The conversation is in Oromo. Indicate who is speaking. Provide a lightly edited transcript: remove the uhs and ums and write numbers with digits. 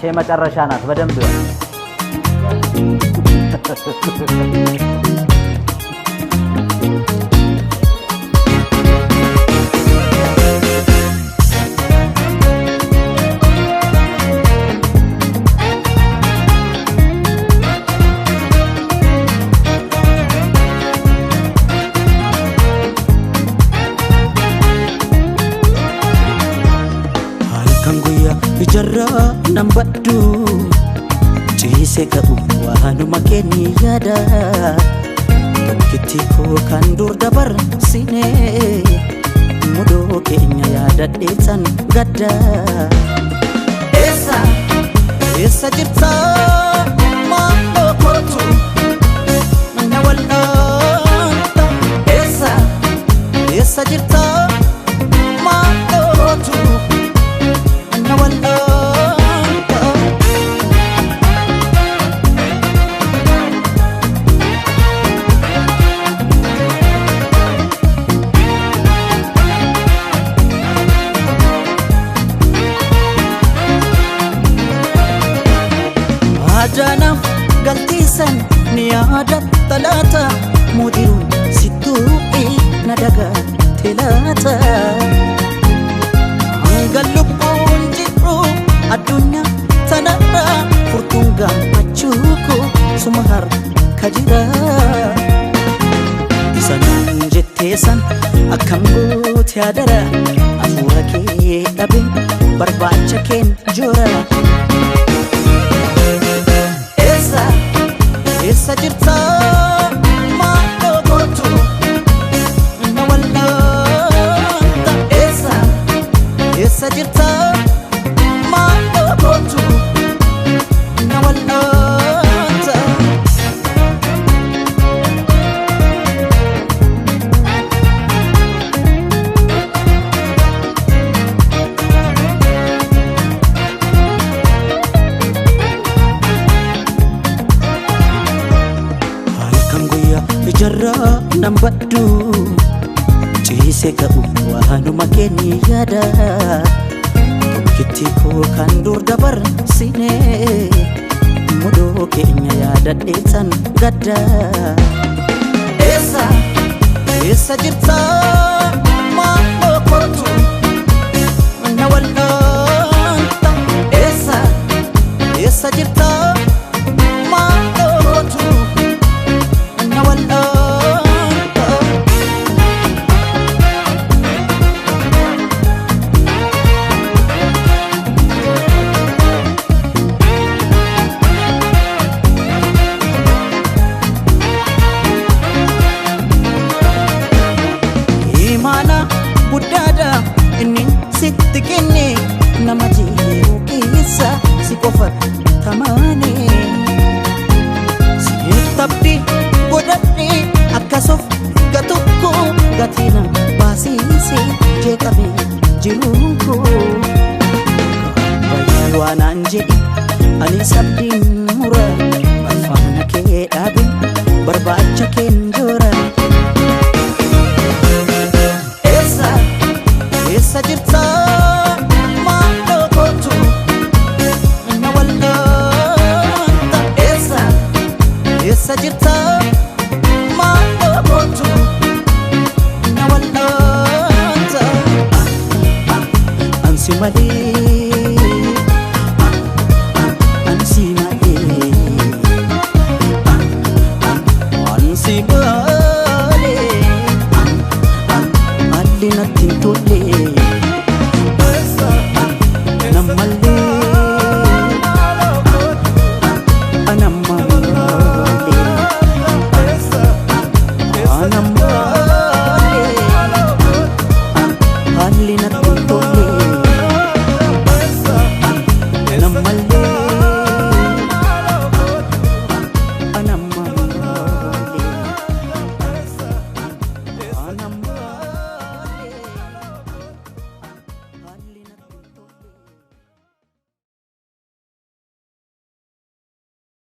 Speaker 1: የመጨረሻ ናት። በደንብ
Speaker 2: Jarra nambaddu ciise qabu waanuma keenya yaada tokkitti koo kan dur dabarsine mudoo keenya yaadadheetan gadda eessa jirta maaloo kootu na wal'aanta eessa jirta maaloo kootu na wal'aanta Ajanam galtisan ni adat talata mudirun situi nadaga telata Angalupun jiru adunya tanara furtunga machuku sumahar kajira Isanan jettesan akkam gooti adara afura kee dhabin barbaacha keen jora Eessa jirta maaloo kootu na wal'aanta eessa jirta maaloo kootu na wal'aanta Jarra nambaddu ciise qabu waanuma keenya yaada tokkitti koo kan dur dabarsine mudoo keenya yaadadheetan gadda eessa jirta maaloo kootu na wal'aanta eessa jirta maaloo kootu na wal'aanta Budada inni sitti kenne nama jiru keessa si qofa tamane si tabdi godhadhe akkasuuf gatukko gatina baasisi jeqabe jiruko bayi waanaan jedhi ani sabdiin mura afaan kee dhabe barbaacha kee